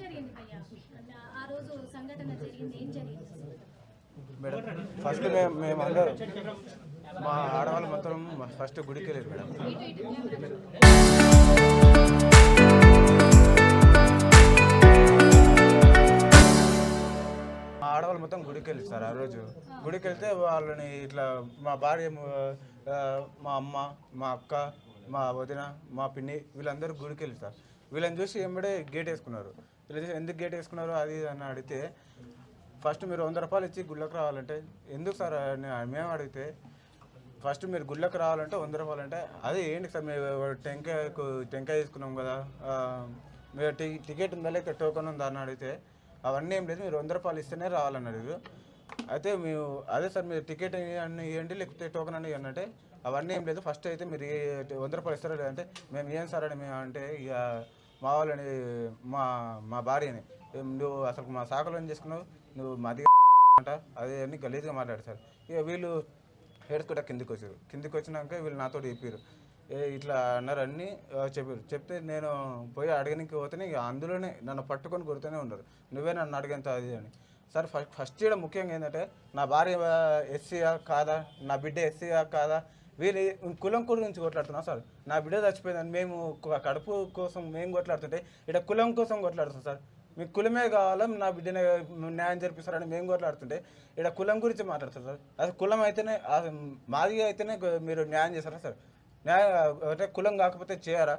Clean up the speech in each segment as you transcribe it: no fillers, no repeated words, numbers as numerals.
జరిగింది భయ్యా? ఆ రోజు సంఘటన జరిగింది, ఏం జరిగింది? మేడం ఫస్ట్ మేము అందరూ మా ఆడవాళ్ళు మొత్తం ఫస్ట్ గుడికి వెళ్ళారు మేడం. మా ఆడవాళ్ళు మొత్తం గుడికి వెళ్ళారు సార్. ఆ రోజు గుడికి వెళ్తే వాళ్ళని ఇట్లా మా భార్య, మా అమ్మ, మా అక్క, మా వదిన, మా పిన్ని వీళ్ళందరూ గుడికి వెళ్ళారు సార్. వీళ్ళని చూసి వెంబడే గేట్ వేసుకున్నారు. వీళ్ళు చూసి ఎందుకు గేట్ వేసుకున్నారు అది అని అడిగితే ఫస్ట్ మీరు 100 రూపాయలు ఇచ్చి గుళ్ళకి రావాలంటే ఎందుకు సార్ మేము అడిగితే ఫస్ట్ మీరు గుళ్ళకి రావాలంటే 100 రూపాయలు అంటే అది ఏంటి సార్ మేము టెంకాయ తీసుకున్నాం కదా, మీరు టికెట్ ఉందా లేక టోకెన్ ఉందా అని అడిగితే అవన్నీ ఏం లేదు, మీరు 100 రూపాయలు ఇస్తేనే రావాలని అడిగారు. అయితే మేము అదే సార్ మీరు టికెట్ అన్ని ఇవ్వండి లేకపోతే టోకెన్ అని ఇవ్వండి అంటే అవన్నీ ఏం లేదు, ఫస్ట్ అయితే మీరు 100 రూపాయలు ఇస్తారా లేదంటే మేము ఏం సార్ అని మేము అంటే ఇక మా వాళ్ళని మా భార్యని నువ్వు అసలు మా శాఖలో ఏం చేసుకున్నావు, నువ్వు మాది అంట అదే అని గలీజ్గా మాట్లాడతారు. ఇక వీళ్ళు ఏడుచుకుంటా కిందికి వచ్చినాక వీళ్ళు నాతో చెప్పారు, ఇట్లా అన్నారు అన్నీ చెప్పారు. చెప్తే నేను పోయి అడగనికి పోతేనే ఇక అందులోనే నన్ను పట్టుకొని కొడుతూనే ఉన్నారు, నువ్వే నన్ను అడిగేంత అది అని. సార్ ఫస్ట్ ఇక్కడ ముఖ్యంగా ఏంటంటే నా భార్య ఎస్సీయా కాదా, నా బిడ్డ ఎస్సీయా కాదా, వీళ్ళు కులం గురించి కొట్లాడుతున్నాం సార్. నా బిడ్డ చచ్చిపోయిందని మేము కడుపు కోసం మేము కొట్లాడుతుంటే ఇక్కడ కులం కోసం కొట్లాడుతాం సార్. మీకు కులమే కావాలా, నా బిడ్డనే న్యాయం జరిపిస్తారని మేము కొట్లాడుతుంటే ఇక్కడ కులం గురించి మాట్లాడతారు సార్. అది కులం అయితేనే మాది అయితేనే మీరు న్యాయం చేస్తారా సార్? న్యాయం అంటే కులం కాకపోతే చేయరా?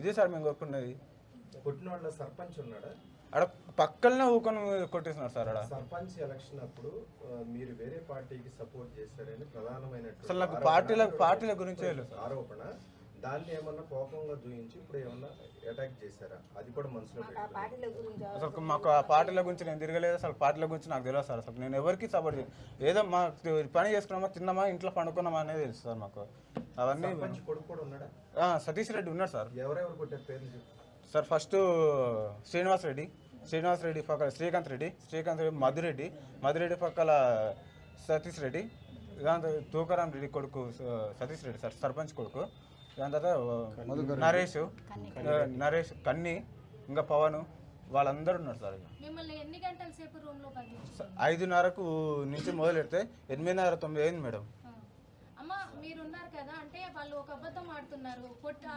ఇది సార్ మేము కోరుకున్నది. కొట్టిన వాళ్ళ సర్పంచ్ ఉన్నాడా? ఆడ పక్కనే ఊకొని కొట్టేస్తున్నారు సార్. ఆడ సర్పంచ్ ఎలక్షన్ అప్పుడు మీరు వేరే పార్టీకి సపోర్ట్ చేశారని ప్రధానమైన అసలు నాకు పార్టీల గురించి ఆరోపణ. దాన్ని ఏమన్నా కోపంగా చూపించి ఇప్పుడు ఏమన్నా అటాక్ చేశారా? అది కూడా మనసులో అసలు మాకు ఆ పార్టీల గురించి నేను తిరగలేదు. అసలు పార్టీల గురించి నాకు తెలియదు సార్. అసలు నేను ఎవరికి సపోర్ట్ చేయను. ఏదో మా పని చేసుకున్నామా, తిన్నామా, ఇంట్లో పండుకున్నామా అనేది తెలుసు సార్ మాకు. అవన్నీ కొడుకు కూడా ఉన్నాడా? సతీష్ రెడ్డి ఉన్నాడు సార్. ఎవరెవరు కొట్టారు పేర్లు సార్? ఫస్ట్ శ్రీనివాస్ రెడ్డి పక్కల శ్రీకాంత్ రెడ్డి, మధురెడ్డి పక్కల సతీష్ రెడ్డి, దాంతో తూకారాం రెడ్డి కొడుకు సతీష్ రెడ్డి సార్, సర్పంచ్ కొడుకు. దాని తర్వాత నరేష్, కన్ని, ఇంకా పవన్, వాళ్ళందరూ ఉన్నారు సార్. 5:30 నుంచి మొదలు పెడితే 8:30, 9 అయింది మేడం. మీరున్నారు కదా, అంటే వాళ్ళు ఒక అబద్ధం ఆడుతున్నారు.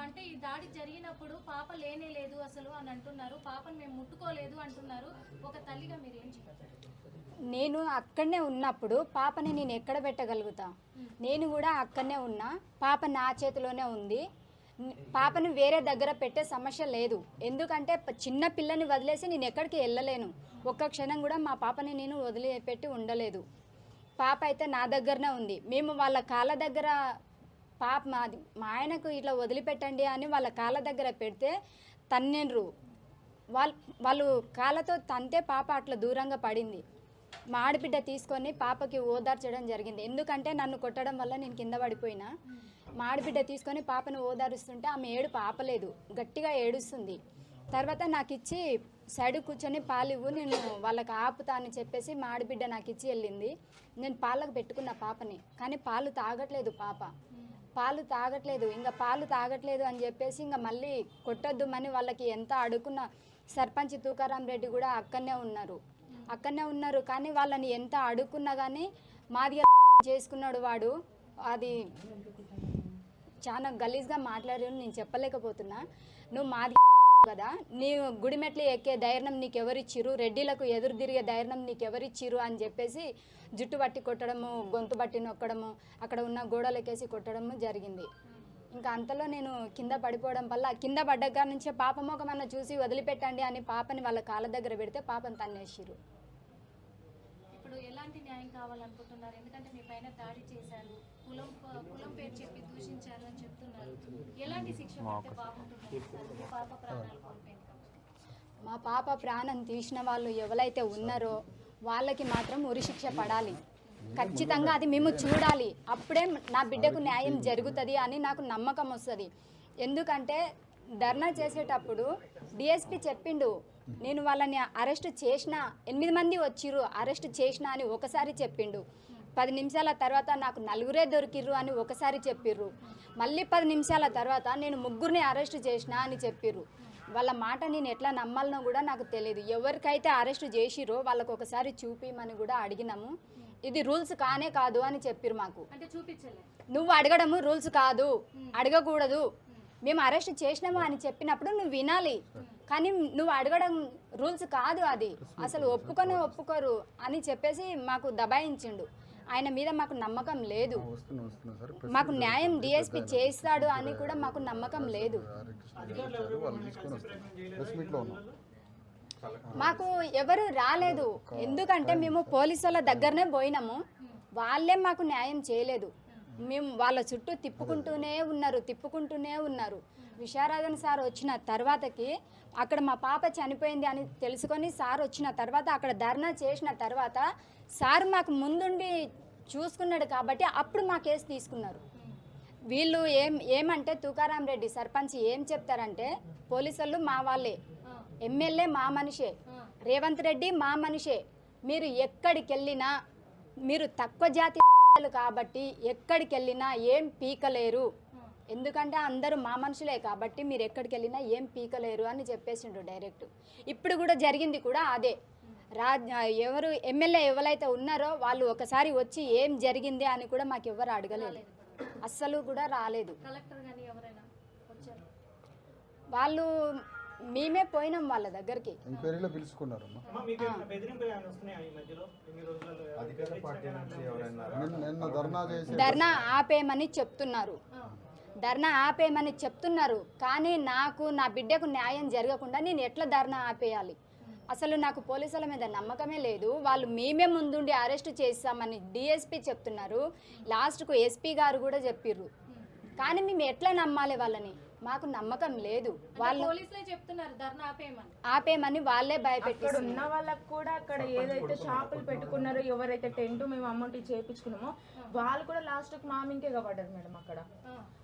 అంటే ఈ దాడి జరిగినప్పుడు పాప లేనే లేదు అసలు అని అంటున్నారు, పాపను మేము ముట్టుకోలేదు అంటున్నారు. ఒక తల్లిగా మీరు ఏం చెప్తారు? నేను అక్కడనే ఉన్నప్పుడు పాపని నేను ఎక్కడ పెట్టగలుగుతా? నేను కూడా అక్కడనే ఉన్నా, పాప నా చేతిలోనే ఉంది. పాపను వేరే దగ్గర పెట్టే సమస్య లేదు. ఎందుకంటే చిన్న పిల్లని వదిలేసి నేను ఎక్కడికి వెళ్ళలేను. ఒక్క క్షణం కూడా మా పాపని నేను వదిలిపెట్టి ఉండలేదు. పాప అయితే నా దగ్గరనే ఉంది. మేము వాళ్ళ కాళ్ళ దగ్గర పాప మా ఆయనకు ఇట్లా వదిలిపెట్టండి అని వాళ్ళ కాళ్ళ దగ్గర పెడితే తన్నిండ్రు. వాళ్ళు కాళ్ళతో తంతే పాప అట్లా దూరంగా పడింది. మా ఆడబిడ్డ తీసుకొని పాపకి ఓదార్చడం జరిగింది. ఎందుకంటే నన్ను కొట్టడం వల్ల నేను కింద పడిపోయినా. మా ఆడబిడ్డ తీసుకొని పాపను ఓదారుస్తుంటే ఆమె ఏడుపు ఆపలేదు, గట్టిగా ఏడుస్తుంది. తర్వాత నాకు ఇచ్చి సైడ్ కూర్చొని పాలు ఇవ్వు, నేను వాళ్ళకి ఆపుతా అని చెప్పేసి మా ఆడబిడ్డ నాకు ఇచ్చి వెళ్ళింది. నేను పాలకు పెట్టుకున్న పాపని, కానీ పాలు తాగట్లేదు పాప. ఇంకా పాలు తాగట్లేదు అని చెప్పేసి ఇంకా మళ్ళీ కొట్టొద్దుమని వాళ్ళకి ఎంత అడుగున్న సర్పంచ్ తూకారాం రెడ్డి కూడా అక్కడనే ఉన్నారు. కానీ వాళ్ళని ఎంత అడుక్కున్నా కానీ మాది చేసుకున్నాడు వాడు. అది చాలా గలీజ్గా మాట్లాడారు, నేను చెప్పలేకపోతున్నా. నువ్వు మాది కదా, నీ గుడిమెట్లు ఎక్కే ధైర్యం నీకెవరిచ్చిరు, రెడ్డిలకు ఎదురు తిరిగే ధైర్యం నీకెవరిచ్చిరు అని చెప్పేసి జుట్టు బట్టి కొట్టడము, గొంతు బట్టి నొక్కడము, అక్కడ ఉన్న గోడలకేసి కొట్టడము జరిగింది. ఇంకా అంతలో నేను కింద పడిపోవడం వల్ల కింద పడ్డగా నుంచే పాప మొఖమన్న చూసి వదిలిపెట్టండి అని పాపని వాళ్ళ కాళ్ళ దగ్గర పెడితే పాపని తన్నేసిరు. ఇప్పుడు ఎలాంటి న్యాయం కావాలనుకుంటున్నారు? ఎందుకంటే మీ పైన దాడి చేశారు, కులం పేరు చెప్పి దూషించారు అని చెప్తున్నారు. ఎలాంటి శిక్ష పడితే బాగుంటుంది? మా పాప ప్రాణం తీసిన వాళ్ళు ఎవరైతే ఉన్నారో వాళ్ళకి మాత్రం ఉరిశిక్ష పడాలి. ఖచ్చితంగా అది మేము చూడాలి. అప్పుడే నా బిడ్డకు న్యాయం జరుగుతుంది అని నాకు నమ్మకం వస్తుంది. ఎందుకంటే ధర్నా చేసేటప్పుడు డిఎస్పీ చెప్పిండు, నేను వాళ్ళని అరెస్ట్ చేసిన, 8 మంది వచ్చిర్రు, అరెస్ట్ చేసిన అని ఒకసారి చెప్పిండు. 10 నిమిషాల తర్వాత నాకు 4 దొరికిర్రు అని ఒకసారి చెప్పిర్రు. మళ్ళీ 10 నిమిషాల తర్వాత నేను 3 అరెస్ట్ చేసిన అని చెప్పిర్రు. వాళ్ళ మాట నేను ఎట్లా నమ్మాలనో కూడా నాకు తెలియదు. ఎవరికైతే అరెస్ట్ చేసిరో వాళ్ళకు ఒకసారి చూపిమని కూడా అడిగినాము. ఇది రూల్స్ కానే కాదు అని చెప్పిరు మాకు. అంటే చూపించలే. నువ్వు అడగడము రూల్స్ కాదు, అడగకూడదు, మేము అరెస్ట్ చేసినాము అని చెప్పినప్పుడు నువ్వు వినాలి, కానీ నువ్వు అడగడం రూల్స్ కాదు, అది అసలు ఒప్పుకోరు అని చెప్పేసి మాకు దబాయించిండు. ఆయన మీద మాకు నమ్మకం లేదు, మాకు న్యాయం డిఎస్పీ చేస్తాడు అని కూడా మాకు నమ్మకం లేదు. మాకు ఎవరు రాలేదు, ఎందుకంటే మేము పోలీసుల దగ్గరనే పోయినాము, వాళ్ళే మాకు న్యాయం చేయలేదు. మేము వాళ్ళ చుట్టూ తిప్పుకుంటూనే ఉన్నారు. విశారాధన సార్ వచ్చిన తర్వాతకి అక్కడ మా పాప చనిపోయింది అని తెలుసుకొని సార్ వచ్చిన తర్వాత అక్కడ ధర్నా చేసిన తర్వాత సార్ మాకు ముందుండి చూసుకున్నాడు కాబట్టి అప్పుడు మా కేసు తీసుకున్నారు. వీళ్ళు ఏమంటే తుకారాం రెడ్డి సర్పంచ్ ఏం చెప్తారంటే పోలీసులు మా వాళ్ళే, ఎమ్మెల్యే మా మనిషే, రేవంత్ రెడ్డి మా మనిషే, మీరు ఎక్కడికి వెళ్ళినా మీరు తక్కువ జాతి కాబట్టి ఎక్కడికి వెళ్ళినా ఏం పీకలేరు, ఎందుకంటే అందరూ మా మనుషులే కాబట్టి మీరు ఎక్కడికి వెళ్ళినా ఏం పీకలేరు అని చెప్పేసిండు డైరెక్ట్. ఇప్పుడు కూడా జరిగింది కూడా అదే. ఎవరు ఎమ్మెల్యే ఎవరైతే ఉన్నారో వాళ్ళు ఒకసారి వచ్చి ఏం జరిగింది అని కూడా మాకు ఎవరు అడగలేదు, అస్సలు కూడా రాలేదు. కలెక్టర్ గాని ఎవరైనా వచ్చారు? వాళ్ళు మేమే పోయినాం వాళ్ళ దగ్గరికి. ఎంక్వైరీలో పిలుచుకున్నారు. ధర్నా ఆపేయమని చెప్తున్నారు, కానీ నాకు నా బిడ్డకు న్యాయం జరగకుండా నేను ఎట్లా ధర్నా ఆపేయాలి? అసలు నాకు పోలీసుల మీద నమ్మకమే లేదు. వాళ్ళు మేమే ముందుండి అరెస్ట్ చేస్తామని డిఎస్పీ చెప్తున్నారు, లాస్ట్కు ఎస్పీ గారు కూడా చెప్పిర్రు, కానీ మేము ఎట్లా నమ్మాలి వాళ్ళని? మాకు నమ్మకం లేదు. వాళ్ళు పోలీసులే చెప్తున్నారు ధర్నా ఆపేయమని వాళ్ళే భయపెట్టారు. ఉన్న వాళ్ళకి కూడా అక్కడ ఏదైతే షాపులు పెట్టుకున్నారో, ఎవరైతే టెంట్ మేము అమౌంట్ చేయించుకున్నామో వాళ్ళు కూడా లాస్ట్ కు మామింకే పడ్డారు మేడం. అక్కడ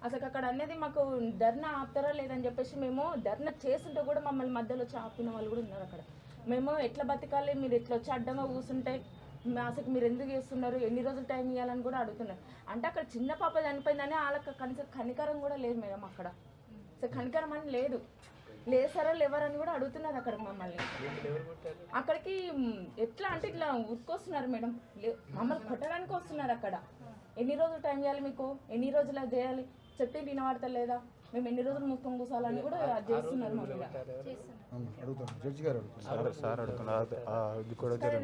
అసలు అక్కడ అనేది మాకు ధర్నా ఆపుతారా లేదని చెప్పేసి మేము ధర్నా చేస్తుంటే కూడా మమ్మల్ని మధ్యలో వచ్చి ఆపిన వాళ్ళు కూడా ఉన్నారు అక్కడ. మేము ఎట్లా బతకాలి, మీరు ఎట్లా వచ్చి అడ్డంగా కూర్చుంటే అసలు మీరు ఎందుకు చేస్తున్నారు, ఎన్ని రోజులు టైం ఇవ్వాలని కూడా అడుగుతున్నారు. అంటే అక్కడ చిన్న పాప చనిపోయిందని వాళ్ళకి కనీసం కనికరం కూడా లేదు మేడం. అక్కడ అసలు కనికరం అని లేదు, లేసారా లేవరని కూడా అడుగుతున్నారు అక్కడ మమ్మల్ని. అక్కడికి ఎట్లా అంటే ఇట్లా ఉరుకొస్తున్నారు మేడం, మమ్మల్ని కొట్టడానికి వస్తున్నారు అక్కడ. ఎన్ని రోజులు టైం ఇవ్వాలి మీకు, ఎన్ని రోజులు అది చేయాలి, చెప్తే వినవాడతలేదా, మేము ఎన్ని రోజులు ముక్కం కూసాలని కూడా చేస్తున్నారు మా మీద.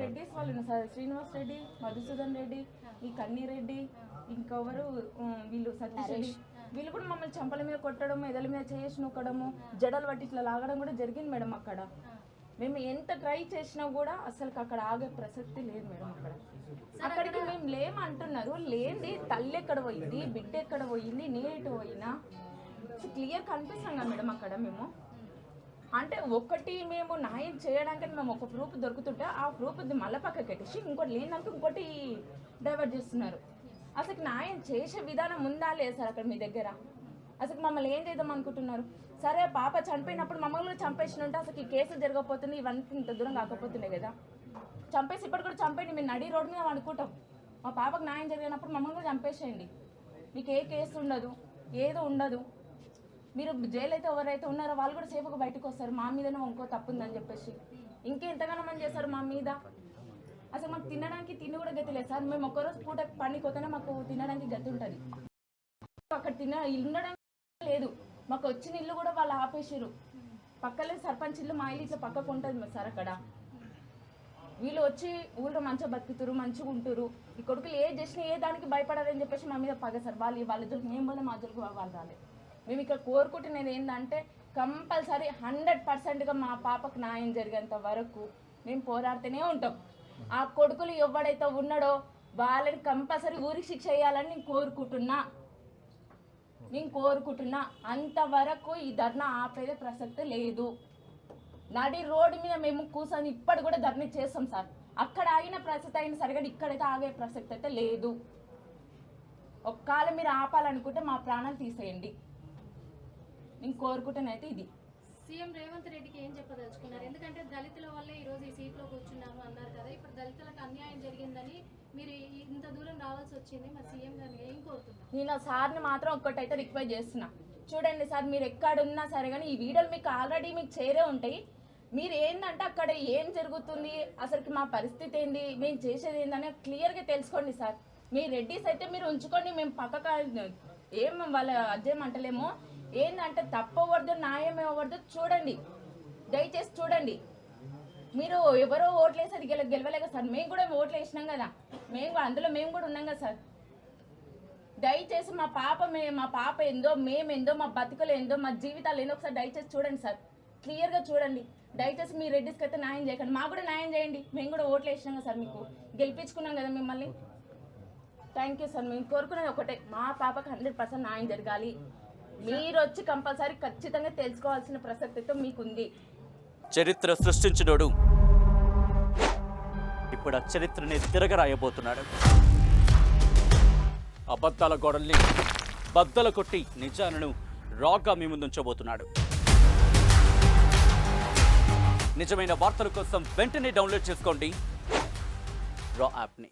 రెడ్డిస్ వాళ్ళు సార్, శ్రీనివాస్ రెడ్డి, మధుసూదన్ రెడ్డి, ఈ కన్నీ రెడ్డి, ఇంకెవరు వీళ్ళు సతీష్ రెడ్డి, వీళ్ళు కూడా మమ్మల్ని చంపల మీద కొట్టడం, ఎదల మీద చేసి నొక్కడము, జడలు పట్టి ఇట్లా లాగడం కూడా జరిగింది మేడం. అక్కడ మేము ఎంత ట్రై చేసినా కూడా అసలు అక్కడ ఆగే ప్రసక్తి లేదు మేడం. అక్కడికి మేము లేమంటున్నారు, లేండి తల్లి ఎక్కడ పోయింది, బిడ్డ ఎక్కడ పోయింది, నేటు పోయినా క్లియర్ కనిపిస్తాం కదా మేడం. అక్కడ మేము అంటే ఒకటి మేము న్యాయం చేయడానికి మేము ఒక ప్రూఫ్ దొరుకుతుంటే ఆ ప్రూఫ్ మళ్ళీ పక్కకి పెట్టేసి ఇంకోటి లేదంటే ఇంకోటి డైవర్ట్ చేస్తున్నారు. అసలు న్యాయం చేసే విధానం ఉందా లేదు సార్ అక్కడ మీ దగ్గర? అసలు మమ్మల్ని ఏం చేద్దాం అనుకుంటున్నారు? సరే పాప చనిపోయినప్పుడు మమ్మల్ని చంపేసిన ఉంటే అసలు ఈ కేసులు జరగకపోతుంది, ఇవన్నీ ఇంత దూరం కాకపోతున్నాయి కదా. చంపేసి ఇప్పుడు కూడా చంపేయండి, మేము నడి రోడ్డు మీద అనుకుంటాం. మా పాపకు న్యాయం జరిగినప్పుడు మమ్మల్ని కూడా చంపేసేయండి, మీకు ఏ కేసు ఉండదు, ఏదో ఉండదు. మీరు జైలు అయితే ఎవరైతే ఉన్నారో వాళ్ళు కూడా సేఫ్గా బయటకు వస్తారు, మా మీదనే ఇంకో తప్పుందని చెప్పేసి ఇంకెంతగానో మంది చేస్తారు మా మీద. అసలు మాకు తినడానికి తిండి కూడా గతి లేదు సార్. మేము ఒక్కరోజు పూట పనికి పోతేనే మాకు తినడానికి గతి ఉంటుంది, అక్కడ ఉండడానికి లేదు. మాకు వచ్చిన ఇల్లు కూడా వాళ్ళు ఆపేసారు, పక్కలే సర్పంచ్ ఇల్లు, మా ఇల్లు ఇట్లా పక్కకు ఉంటుంది సార్. అక్కడ వీళ్ళు వచ్చి ఊళ్ళో మంచిగా బతుకుతారు, మంచిగా ఉంటారు. ఈ కొడుకులు ఏ చేసినా ఏ దానికి భయపడాలని చెప్పేసి మా మీద పగ సార్. వాళ్ళ జోలికి మేము పోతే మా జోలికి వాళ్ళు రాలేదు. మేము ఇక్కడ కోరుకుంటున్నది ఏంటంటే కంపల్సరీ 100%గా మా పాపకు న్యాయం జరిగేంత వరకు మేము పోరాడుతూనే ఉంటాం. ఆ కొడుకులు ఎవడైతే ఉన్నాడో వాళ్ళని కంపల్సరీ ఊరికి శిక్ష వేయాలని నేను కోరుకుంటున్నా. అంతవరకు ఈ ధర్నా ఆపేదే ప్రసక్తి లేదు. నడి రోడ్డు మీద మేము కూర్చొని ఇప్పటి కూడా ధర్నా చేస్తాం సార్. అక్కడ ఆగిన ప్రసక్తి అయిన సరిగా ఇక్కడైతే ఆగే ప్రసక్తి అయితే లేదు. ఒక్కవేళ మీరు ఆపాలనుకుంటే మా ప్రాణాలు తీసేయండి. నేను కోరుకుంటేనైతే ఇది. సీఎం రేవంత్ రెడ్డికి ఏం చెప్పదలుచుకున్నారు? ఎందుకంటే దళితుల వల్లే ఈరోజు ఈ సీట్లో కూర్చున్నాము అన్నారు కదా, ఇప్పుడు దళితులకు అన్యాయం జరిగిందని మీరు ఇంత దూరం రావాల్సి వచ్చింది, మరి సీఎం గారిని ఏం కోరుతున్నారు? నేను సార్ని మాత్రం ఒక్కటైతే రిక్వెస్ట్ చేస్తున్నా, చూడండి సార్, మీరు ఎక్కడున్నా సరే కానీ ఈ వీడియోలు మీకు ఆల్రెడీ మీకు చేరే ఉంటాయి. మీరు ఏంటంటే అక్కడ ఏం జరుగుతుంది, అసలుకి మా పరిస్థితి ఏంది, మేము చేసేది ఏందని క్లియర్గా తెలుసుకోండి సార్. మీ రెడ్డిస్ అయితే మీరు ఉంచుకోండి, మేము పక్కక ఏం వాళ్ళ అజ్జేం అంటలేము. ఏంటంటే తప్పవద్దు న్యాయం ఇవ్వవద్దు చూడండి, దయచేసి చూడండి. మీరు ఎవరో ఓట్లు వేసేది గెలవలేక సార్, మేము కూడా ఓట్లు వేసినాం కదా, అందులో మేము కూడా ఉన్నాం కదా సార్. దయచేసి మా పాప ఏందో, మేమేందో, మా బతుకులు ఏందో, మా జీవితాలు ఏందో ఒకసారి దయచేసి చూడండి సార్, క్లియర్గా చూడండి. దయచేసి మీ రెడ్డిస్కి అయితే న్యాయం చేయకండి, మాకు కూడా న్యాయం చేయండి. మేము కూడా ఓట్లు వేసినాం కదా సార్, మీకు గెలిపించుకున్నాం కదా మిమ్మల్ని. Thank you sir. మేము కోరుకునేది ఒకటే, మా పాపకు 100% న్యాయం జరగాలి. మీరు వచ్చి కంపల్సరీ ఖచ్చితంగా తెలుసుకోవాల్సిన ప్రసక్తితో మీకుంది. చరిత్ర సృష్టించినోడు ఇప్పుడు ఆ చరిత్రని తిరగరాయబోతున్నాడు. అబద్ధాల గోడల్ని బద్దల కొట్టి నిజాలను రాగా మీ ముందుంచబోతున్నాడు. నిజమైన వార్తల కోసం వెంటనే డౌన్లోడ్ చేసుకోండి రా యాప్ని.